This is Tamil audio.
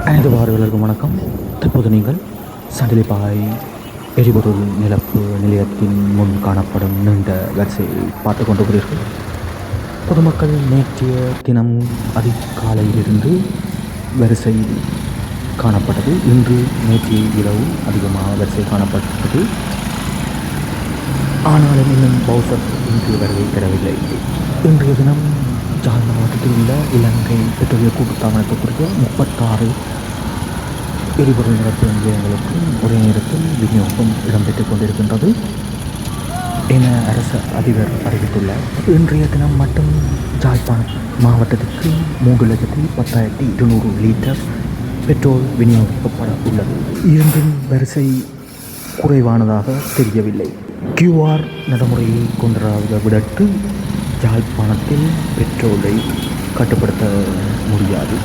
அனைத்து பார்வையாளர்களுக்கும் வணக்கம். தற்போது நீங்கள் சண்டிலிப்பாய் எரிபொருள் நிரப்பு நிலையத்தின் முன் காணப்படும் நீண்ட வரிசையை பார்த்து கொண்டிருக்கிறீர்கள். பொதுமக்கள் நேற்றைய தினம் அதிகாலையிலிருந்து வரிசையில் காணப்பட்டது. இன்று நேற்றைய இரவு அதிகமாக வரிசை காணப்பட்டது. ஆனாலும் இன்னும் பௌசர் இன்று வருகை தரவில்லை. இன்றைய தினம் ஜாழ் மாவட்டத்தில் உள்ள இலங்கை பெட்ரோலிய கூட்டுத்தாபனத்துக்குரிய 36 எரிபொருள் நிரப்பு நிலையங்களுக்கு ஒரே நேரத்தில் விநியோகம் இடம்பெற்றுக் கொண்டிருக்கின்றது என அரசு அதிபர் அறிவித்துள்ளார். இன்றைய தினம் மட்டும் யாழ்ப்பாணம் மாவட்டத்திற்கு 3,10,200 லிட்டர் பெட்ரோல் விநியோகிக்கப்பட உள்ளது. இருந்தும் வரிசை குறைவானதாக தெரியவில்லை. QR நடைமுறையை கொண்டதாக விடட்டு யாழ்ப்பாணத்தில் பெட்ரோலை கட்டுப்படுத்த முடியாது.